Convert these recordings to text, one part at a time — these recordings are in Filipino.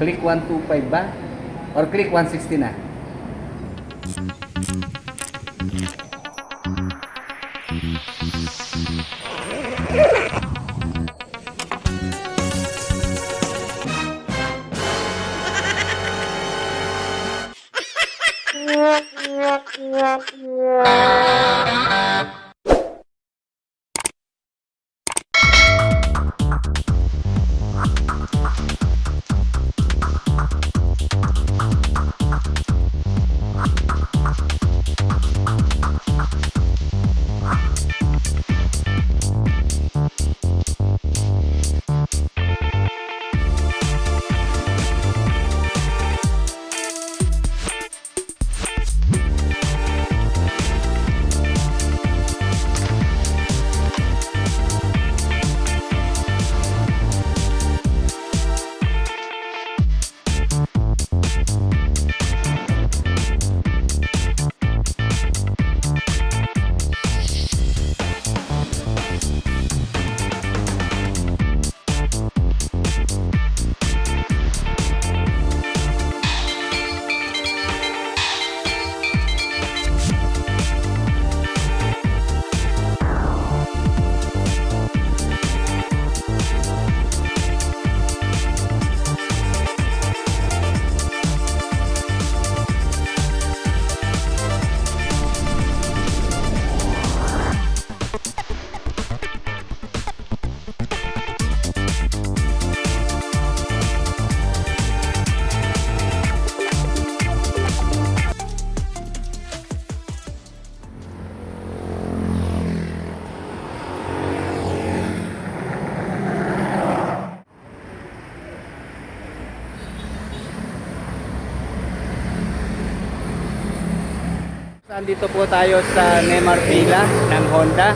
Click 125 ba? Or click 160 na? Andito po tayo sa Nemar Pila ng Honda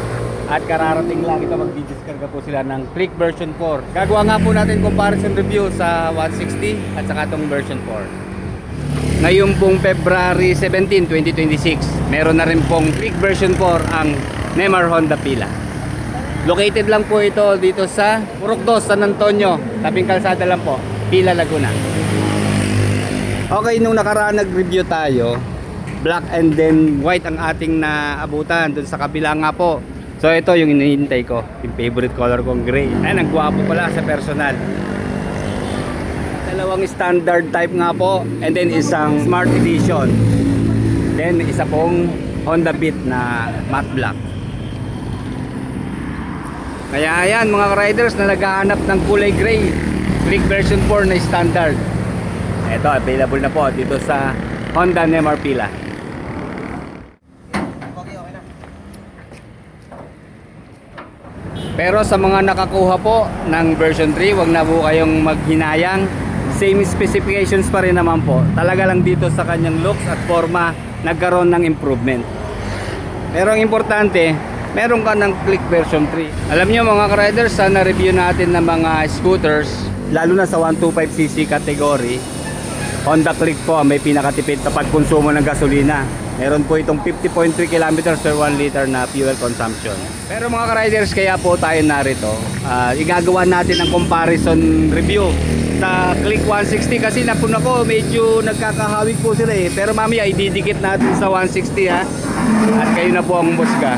at kararating lang ito, magdidiskarga po sila ng Click version 4. Gagawa nga po natin comparison review sa 160 at saka itong version 4. Ngayon pong February 17, 2026, meron na rin pong Click version 4 ang Nemar Honda Pila. Located lang po ito dito sa Purok 2, San Antonio, tabing kalsada lang po, Pila, Laguna. Okay, nung nakaraan nag-review tayo, black and then white ang ating naabutan. Doon sa kabila nga po, so ito yung hinihintay ko, yung favorite color kong gray. Ayan, ang gwapo pala sa personal. Dalawang standard type nga po, and then isang smart edition, then isa pong Honda Beat na matte black. Kaya ayan mga riders na naghahanap ng kulay gray, Click version 4 na standard, ito available na po dito sa Honda Nemar Pila. Pero sa mga nakakuha po ng version 3, wag na po kayong maghinayang. Same specifications pa rin naman po. Talaga lang dito sa kanyang looks at forma nagkaroon ng improvement. Pero ang importante, meron ka ng Click version 3. Alam nyo mga ka-riders, sa na-review natin ng mga scooters, lalo na sa 125cc category, Honda Click po may pinakatipid sa pagkonsumo ng gasolina. Meron po itong 50.3 kilometers per 1 liter na fuel consumption. Pero mga ka-riders, kaya po tayo narito. Igagawa natin ang comparison review sa Click 160 kasi napuna ko, medyo nagkakahawig po sila eh. Pero mamaya ididikit natin sa 160 ha. At kayo na po ang musga.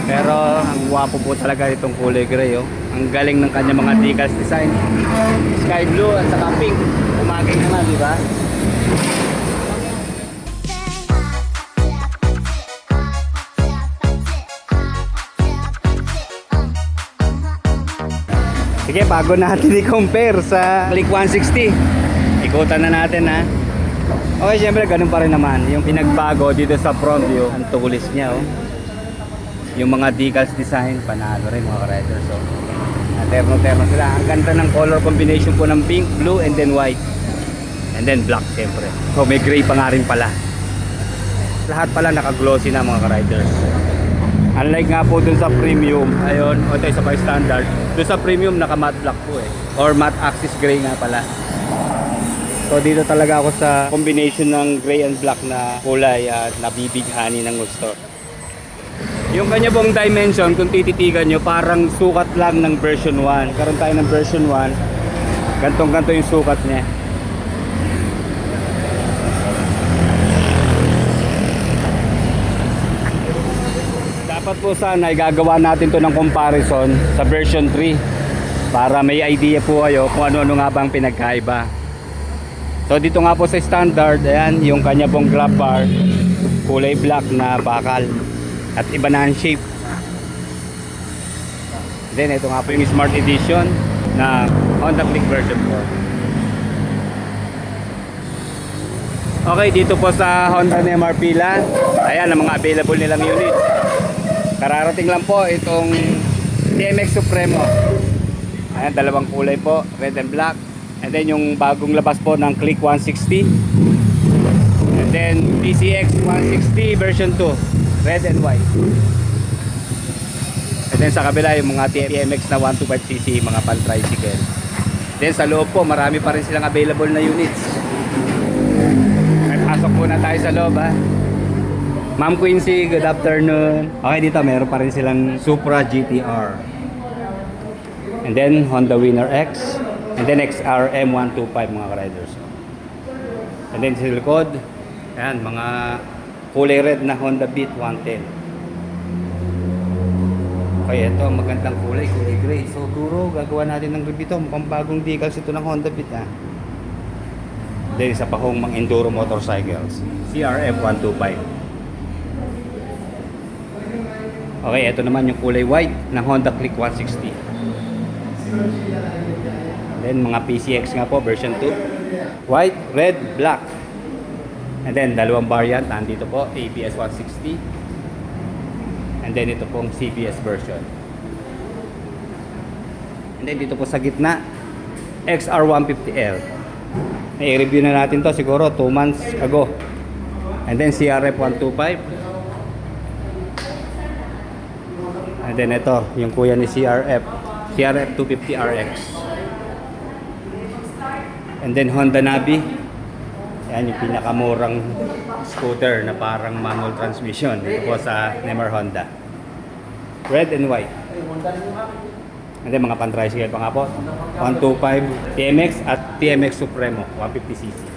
Pero ang gwapo po talaga itong kulay gray oh. Ang galing ng kanya mga decals design. Sky blue at saka pink. Umagay naman, di ba? Sige, bago natin i-compare sa Click 160, ikutan na natin ha. Okay, syempre ganun pa rin naman. Yung pinagbago dito sa front view, ang tulis niya oh. Yung mga decals design, panalo rin mga riders oh. Terno-terno sila. Ang ganda ng color combination po ng pink, blue, and then white. And then black syempre. So may gray pa nga rin pala. Lahat pala naka-glossy na mga riders. Unlike nga po dun sa premium, ayun, o ito isa pa standard. Dun sa premium naka-matte black po eh. Or matte axis gray nga pala. So dito talaga ako sa combination ng gray and black na kulay at nabibighani ng gusto. Yung kanya pong dimension, kung tititigan nyo, parang sukat lang ng version 1. Karoon tayo ng version 1. Gantong-ganto yung sukat niya. Dapat po sana igagawa natin to ng comparison sa version 3 para may idea po kayo kung ano-ano nga bang pinagkaiba. So dito nga po sa standard, ayan, yung kanya pong grab bar, kulay black na bakal at iba na ang shape. Then ito nga po yung Smart Edition na Honda Click version 4. Okay, dito po sa Honda Neymar Pila, ayan ang mga available nilang unit. Kararating lang po itong TMX Supremo. Ayan, dalawang kulay po, red and black. And then yung bagong labas po ng Click 160. And then PCX 160 version 2, red and white. And then sa kabila yung mga TMX na 125cc, mga pan-tricycle. Then sa loob po, marami pa rin silang available na units. Ay, pasok muna tayo sa loob ha. Ma'am Quincy, good afternoon. Okay, dito meron pa rin silang Supra GTR. And then Honda Winner X. And then XRM 125 mga riders. And then sa likod, ayan, mga kulay red na Honda Beat 110. Okay, ito magandang kulay gray. So guro, gagawa natin ng review ito. Mukhang bagong decals ito ng Honda Beat ha. Then isa pa hong mga enduro motorcycles, CRF 125. Okay, ito naman yung kulay white ng Honda Click 160. Then mga PCX nga po, version 2. White, red, black. And then dalawang variant, nandito po, ABS 160. And then ito pong CBS version. And then dito po sa gitna, XR150L. I-review na natin to siguro 2 months ago. And then CRF 125. And then ito, yung kuya ni CRF 250RX. And then Honda Navi. Yan yung pinakamurang scooter na parang manual transmission. Ito po sa Neymar Honda. Red and white. And then mga pan-tricycle pa nga po. 125 TMX at TMX Supremo 150cc.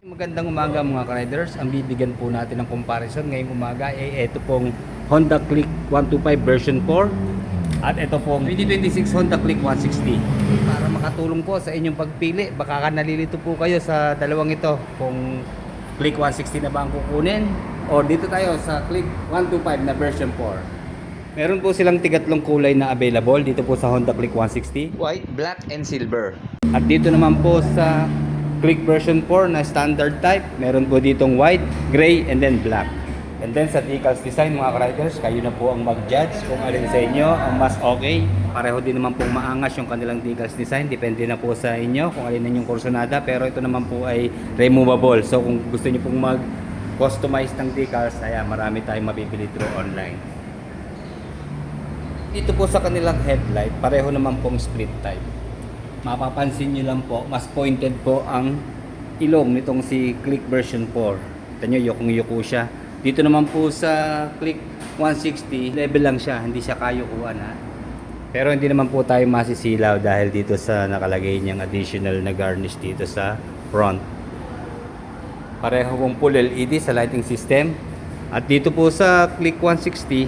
Magandang umaga mga riders. Ang bibigyan po natin ng comparison ngayong umaga ay ito pong Honda Click 125 version 4 at ito pong 2026 Honda Click 160. Para makatulong po sa inyong pagpili, baka nalilito po kayo sa dalawang ito kung Click 160 na ba ang kukunin o dito tayo sa Click 125 na version 4. Meron po silang tigatlong kulay na available dito po sa Honda Click 160, white, black, and silver. At dito naman po sa Click version 4 na standard type, meron po ditong white, gray, and then black. And then sa decals design mga riders, kayo na po ang mag-judge kung alin sa inyo ang mas okay. Pareho din naman pong maangas yung kanilang decals design, depende na po sa inyo kung alin na yung kursonada. Pero ito naman po ay removable, so kung gusto niyo pong mag-customize ng decals, ayan, marami tayong mabibili through online. Dito po sa kanilang headlight, pareho naman pong split type. Mapapansin nyo lang po, mas pointed po ang ilong nitong si Click version 4. Ito nyo, yukong-yuko siya. Dito naman po sa Click 160, level lang siya, hindi siya kayukuan ha. Pero hindi naman po tayo masisilaw dahil dito sa nakalagay niyang additional na garnish dito sa front. Pareho pong full LED sa lighting system. At dito po sa Click 160,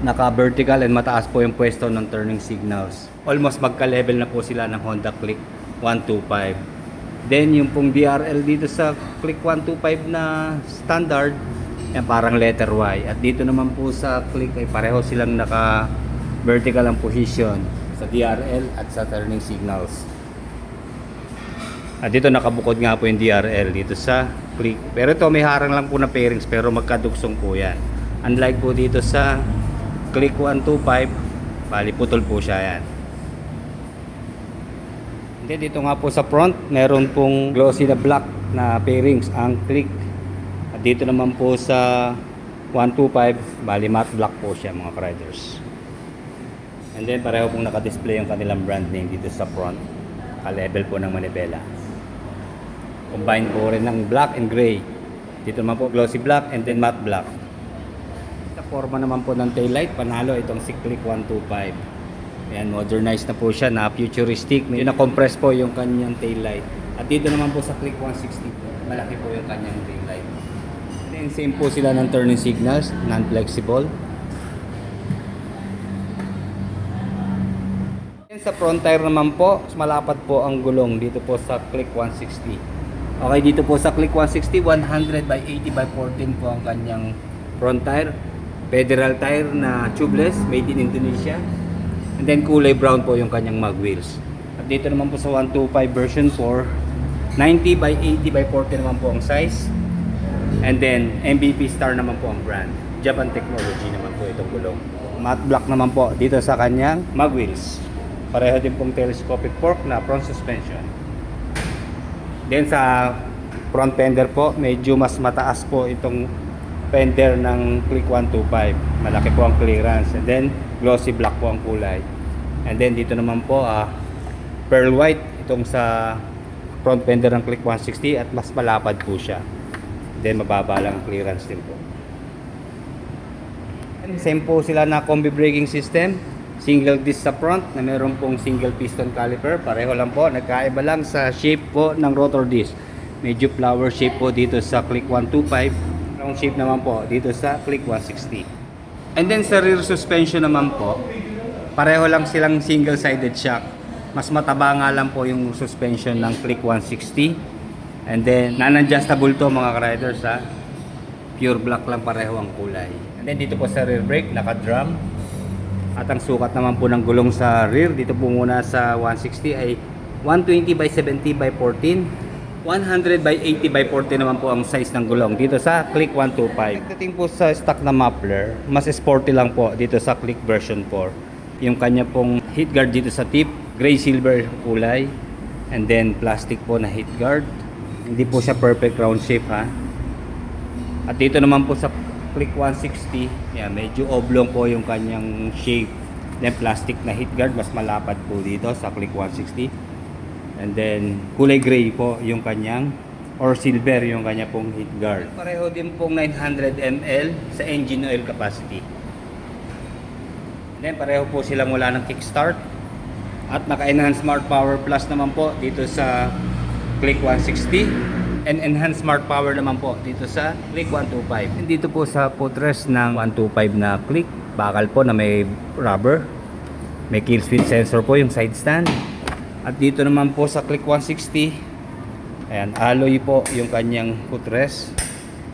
naka-vertical and mataas po yung pwesto ng turning signals. Almost magka-level na po sila ng Honda Click 125. Then yung pong DRL dito sa Click 125 na standard, yan parang letter Y. At dito naman po sa Click ay pareho silang naka-vertical ang position sa DRL at sa turning signals. At dito nakabukod nga po yung DRL dito sa Click. Pero ito may harang lang po na pairings pero magkadugsong po yan. Unlike po dito sa Click 125, bali putol po siya yan. Then dito nga po sa front, meron pong glossy na black na pairings ang Click. At dito naman po sa 125, bali matte black po siya mga riders. And then pareho pong naka-display yung kanilang brand name dito sa front. Ka-level po ng manibela. Combine po rin ng black and gray. Dito naman po glossy black and then matte black. Sa forma naman po ng taillight, panalo itong si Click 125. Ayan, modernized na po siya, na futuristic. Medyo na-compress po yung kanyang taillight. At dito naman po sa Click 160, malaki po yung kanyang taillight. And same po sila ng turning signals, non-flexible. And sa front tire naman po, malapat po ang gulong dito po sa Click 160. Okay, dito po sa Click 160, 100 by 80 by 14 po ang kanyang front tire. Federal tire na tubeless, made in Indonesia. And then kulay brown po yung kanyang mag wheels. At dito naman po sa 125 version 4, 90 by 80 by 40 naman po ang size. And then MVP Star naman po ang brand. Japan Technology naman po itong gulong. Matte black naman po dito sa kanyang mag wheels. Pareho din pong telescopic fork na front suspension. Then sa front fender po, medyo mas mataas po itong fender ng Click 125. Malaki po ang clearance. And then glossy black po ang kulay. And then dito naman po pearl white itong sa front fender ng Click 160 at mas malapad po siya. Then mababa lang ang clearance din po. And same po sila na combi braking system. Single disc sa front na meron pong single piston caliper. Pareho lang po. Nagkaiba lang sa shape po ng rotor disc. Medyo flower shape po dito sa Click 125. Round shape naman po dito sa Click 160. And then sa rear suspension naman po, pareho lang silang single-sided shock. Mas mataba nga lang po yung suspension ng Click 160. And then non-adjustable to mga riders ha. Pure black lang pareho ang kulay. And then dito po sa rear brake, naka-drum. At ang sukat naman po ng gulong sa rear, dito po muna sa 160 ay 120 by 70 by 14. 100 by 80 by 40 naman po ang size ng gulong dito sa Click 125. Pagdating po sa stock na muffler, mas sporty lang po dito sa Click version 4. Yung kanya pong heat guard dito sa tip, gray silver kulay. And then plastic po na heat guard. Hindi po siya perfect round shape ha. At dito naman po sa Click 160, medyo oblong po yung kanyang shape. Then plastic na heat guard, mas malapad po dito sa Click 160. And then kulay gray po yung kanyang, or silver yung kanya pong heat guard. Pareho din pong 900 ml sa engine oil capacity. Then pareho po silang wala ng kickstart. At naka-enhance Smart Power Plus naman po dito sa Click 160. And enhanced Smart Power naman po dito sa Click 125. And dito po sa footrest ng 125 na Click, bakal po na may rubber. May kill switch sensor po yung side stand. At dito naman po sa Click 160, ayan, alloy po yung kanyang footrest.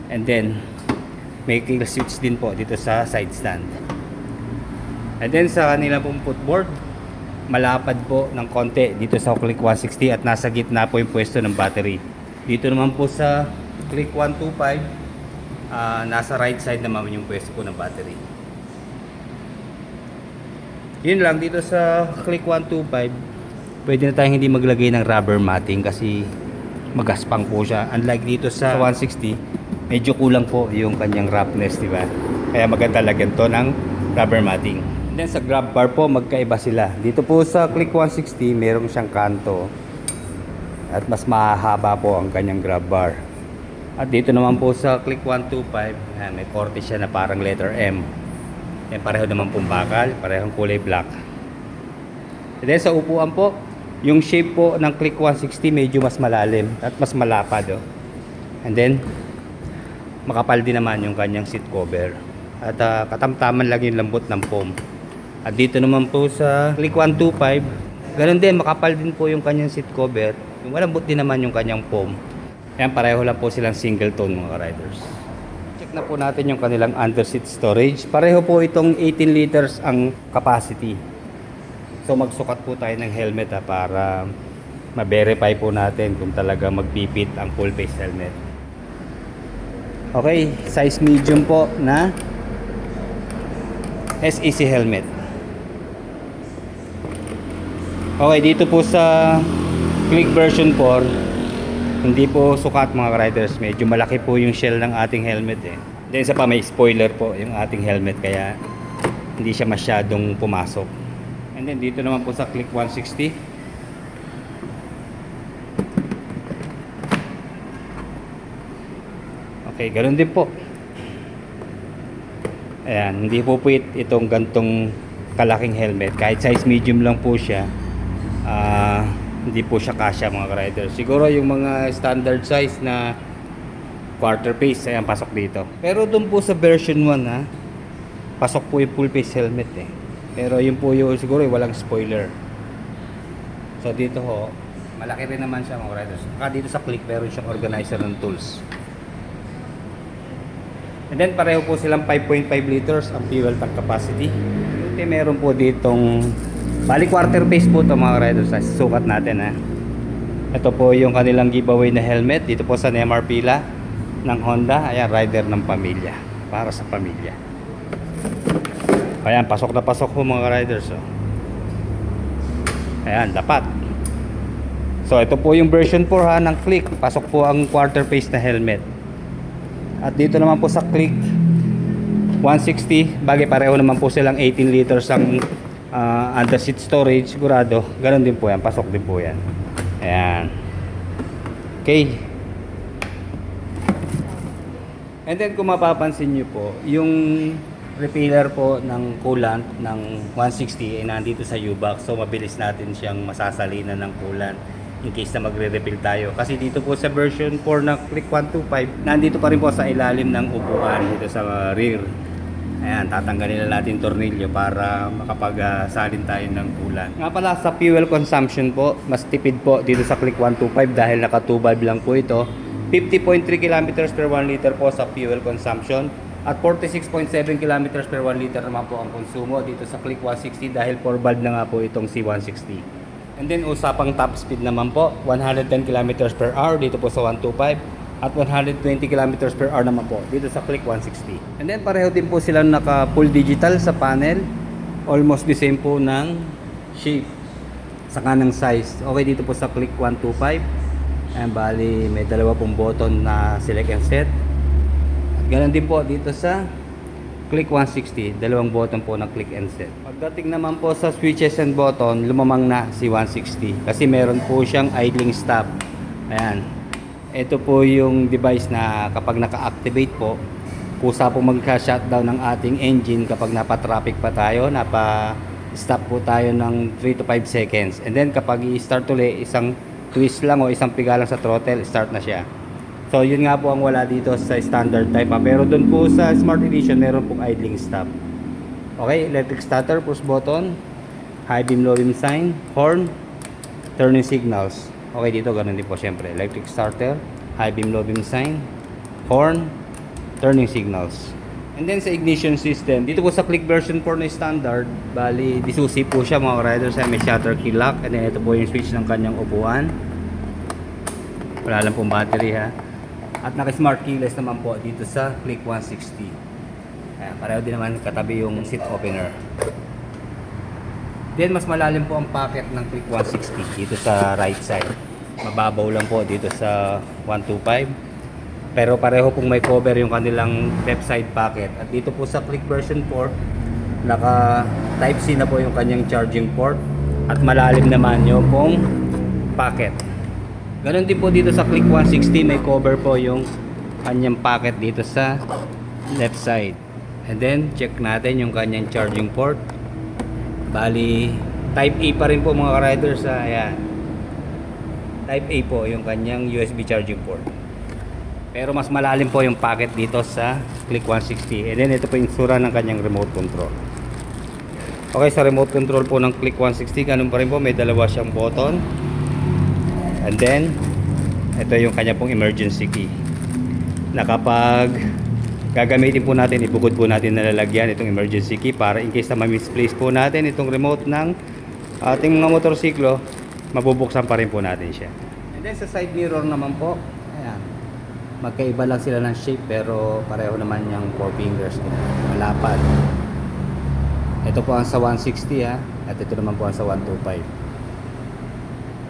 And then may kill switch din po dito sa side stand. And then sa kanila pong footboard, malapad po ng konti dito sa Click 160 at nasa gitna po yung pwesto ng battery. Dito naman po sa Click 125, nasa right side naman yung pwesto po ng battery. Yun lang dito sa Click 125. Pwede na tayong hindi maglagay ng rubber matting kasi magaspang po siya. Unlike dito sa 160, medyo kulang po yung kanyang roughness, di ba? Kaya maganda lagyan to ng rubber matting. And then sa grab bar po, magkaiba sila. Dito po sa Click 160, merong siyang kanto. At mas mahaba po ang kanyang grab bar. At dito naman po sa Click 125, may korte siya na parang letter M. Yan, pareho naman pong bakal, parehong kulay black. And then sa upuan po, yung shape po ng Click 160 medyo mas malalim at mas malapad. And then makapal din naman yung kanyang seat cover. At katamtaman lang yung lambot ng foam. At dito naman po sa Click 125, ganun din, makapal din po yung kanyang seat cover. Yung malambot din naman yung kanyang foam. Ayan, pareho lang po silang single tone mga riders. Check na po natin yung kanilang under seat storage. Pareho po itong 18 liters ang capacity. So magsukat po tayo ng helmet para ma-verify po natin kung talaga magpipit ang full face helmet. Okay, size medium po na SEC helmet. Okay, dito po sa Click version 4, hindi po sukat mga riders. Medyo malaki po yung shell ng ating helmet eh. Then isa pa, may spoiler po yung ating helmet kaya hindi siya masyadong pumasok. And then dito naman po sa Click 160, okay, ganoon din po. Ayan, hindi po puwit itong gantong kalaking helmet. Kahit size medium lang po siya, hindi po siya kasya mga rider. Siguro yung mga standard size na quarter face. Ayan, pasok dito. Pero doon po sa version 1 ha, pasok po yung full face helmet eh. Pero yun po yung siguro walang spoiler. So dito ho, malaki rin naman siya mga riders. Saka dito sa click meron siyang organizer ng tools. And then pareho po silang 5.5 liters ang fuel tank capacity. Okay, meron po ditong bali quarter face po ito mga riders. Sukat natin ha. Ito po yung kanilang giveaway na helmet. Dito po sa Neymar pila ng Honda. Ayan, rider ng pamilya. Para sa pamilya. Ayan, pasok na pasok po mga riders. Oh. Ayan, dapat. So ito po yung version 4 ha ng Click. Pasok po ang quarter face na helmet. At dito naman po sa Click 160, bagay pareho naman po silang 18 liters ang under seat storage sigurado. Ganon din po yan, pasok din po yan. Ayan. Okay. And then kung mapapansin nyo po, yung refiller po ng coolant ng 160 ay nandito sa U-box. So mabilis natin siyang masasalinan ng coolant in case na magre-refill tayo. Kasi dito po sa version 4 na Click 125, nandito pa rin po sa ilalim ng upuan dito sa rear. Ayan, tatanggalin na natin tornilyo para makapag-salin tayo ng coolant. Nga pala sa fuel consumption po, mas tipid po dito sa Click 125 dahil naka 2 valve lang po ito. 50.3 kilometers per 1 liter po sa fuel consumption at 46.7 kilometers per 1 liter naman po ang konsumo dito sa Click 160 dahil 4 valve na nga po itong C160. And then usapang top speed naman po, 110 kilometers per hour dito po sa 125 at 120 kilometers per hour naman po dito sa Click 160. And then pareho din po silang naka full digital sa panel, almost the same po ng shape saka ng size. Okay dito po sa Click 125. Ayan, bali may dalawa pong button na select and set. At ganoon din po dito sa Click 160, dalawang button po ng click and set. Pagdating naman po sa switches and button, lumamang na si 160 kasi meron po siyang idling stop. Ayan. Ito po yung device na kapag naka-activate po, kusa po magka-shutdown ng ating engine kapag napa-traffic pa tayo, napa-stop po tayo ng 3 to 5 seconds. And then kapag i-start ulit, isang twist lang o isang piga lang sa throttle, start na siya. So yun nga po ang wala dito sa standard type ha. Pero dun po sa Smart Edition meron pong idling stop. Okay, electric starter, push button, high beam, low beam sign, horn, turning signals. Okay, dito ganun din po syempre. Electric starter, high beam, low beam sign, horn, turning signals. And then sa ignition system, dito po sa Click version 4 na standard, bali disusi po siya mga riders. May shutter key lock. And then ito po yung switch ng kanyang upuan. Wala lang pong battery ha. At naka-smart keyless naman po dito sa Click 160. Ayan, pareho din naman katabi yung seat opener. Then mas malalim po ang pocket ng Click 160 dito sa right side. Mababaw lang po dito sa 125. Pero pareho pong may cover yung kanilang left side pocket. At dito po sa Click version 4, naka Type C na po yung kanyang charging port. At malalim naman yung pong pocket. Ganon din po dito sa Click 160, may cover po yung kanyang pocket dito sa left side. And then check natin yung kanyang charging port. Bali Type A pa rin po mga riders. Ayan, Type A po yung kanyang USB charging port. Pero mas malalim po yung pocket dito sa Click 160. And then ito po yung sura ng kanyang remote control. Okay, sa remote control po ng Click 160, ganun pa rin po, may dalawa siyang button. And then ito yung kanya pong emergency key na kapag gagamitin po natin, ibukod po natin na lalagyan itong emergency key para in case na ma-misplace po natin itong remote ng ating mga motorsiklo, mabubuksan pa rin po natin siya. And then sa side mirror naman po, ayan, magkaiba lang sila ng shape pero pareho naman yung 4 fingers nila, malapad. Ito po ang sa 160 ha, at ito naman po ang sa 125.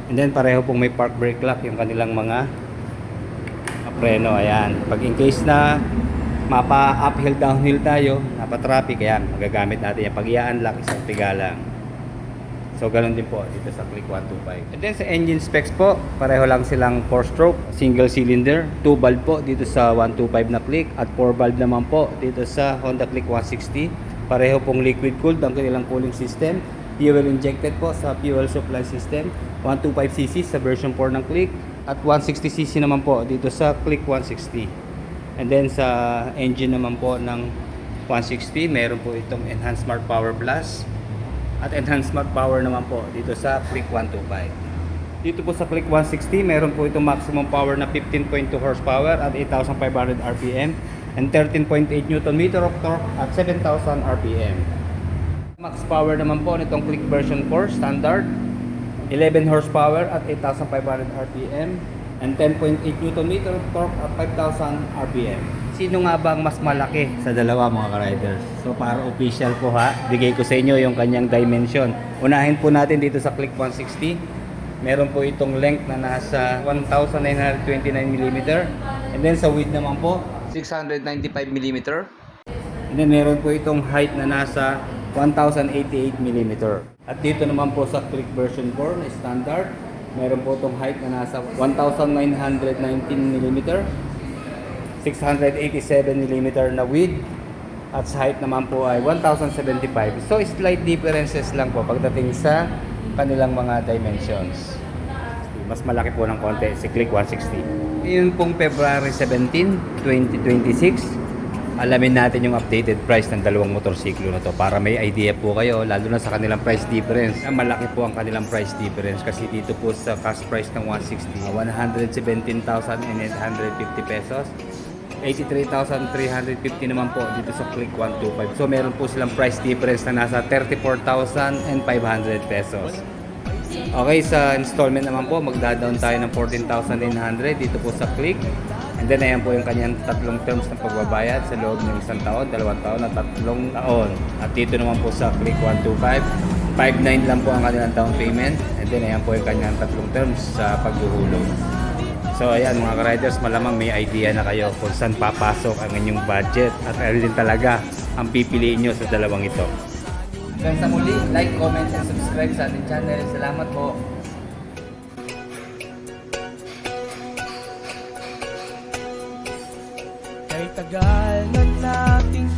And then pareho pong may park brake lock yung kanilang mga preno. Ayan, pag in case na mapa uphill downhill tayo, napa traffic, ayan, magagamit natin yan. Pag i-unlock, isang piga lang. So ganun din po dito sa Click 125. And then sa engine specs po, pareho lang silang 4 stroke, single cylinder, 2 valve po dito sa 125 na Click at 4 valve naman po dito sa Honda Click 160. Pareho pong liquid cooled ang kanilang cooling system. Fuel injected po sa fuel supply system. 125cc sa version 4 ng Click at 160cc naman po dito sa Click 160. And then sa engine naman po ng 160, meron po itong Enhanced Smart Power Plus at Enhanced Smart Power naman po dito sa Click 125. Dito po sa Click 160, meron po itong maximum power na 15.2 horsepower at 8,500 RPM and 13.8 Nm of torque at 7,000 RPM. Max power naman po nitong Click version 4 standard, 11 horsepower at 8,500 RPM and 10.8 Nm of torque at 5,000 RPM. Sino nga ba ang mas malaki sa dalawa mga ka-riders? So para official po ha, bigay ko sa inyo yung kanyang dimension. Unahin po natin dito sa Click 160. Meron po itong length na nasa 1,929 mm. And then sa width naman po, 695 mm. And then meron po itong height na nasa 1,088 mm. At dito naman po sa Click version 4 na standard, meron po itong height na nasa 1,919 mm. 687 mm na width at sa height naman po ay 1,075. So slight differences lang po pagdating sa kanilang mga dimensions. Mas malaki po ng konti si Click 160. Yun pong February 17, 2026. Alamin natin yung updated price ng dalawang motorsiklo na to para may idea po kayo lalo na sa kanilang price difference. Malaki po ang kanilang price difference kasi dito po sa cash price ng 160, 117,850 pesos. 83,350 naman po dito sa Click 125. So meron po silang price difference na nasa 34,500 pesos. Okay, sa installment naman po magda-down tayo ng 14,900 dito po sa Click. And then ayan po yung kanyang tatlong terms ng pagbabayad sa loob ng 1 taon, 2 taon at 3 taon. At dito naman po sa Click 125, 5,900 lang po ang kanilang down payment. And then ayan po yung kanyang tatlong terms sa paghuhulog. So ayan mga ka-riders, malamang may idea na kayo kung saan papasok ang inyong budget at ano din talaga ang pipiliin nyo sa dalawang ito. Hanggang sa muli, like, comment, and subscribe sa ating channel. Salamat po. Kay tagal na nating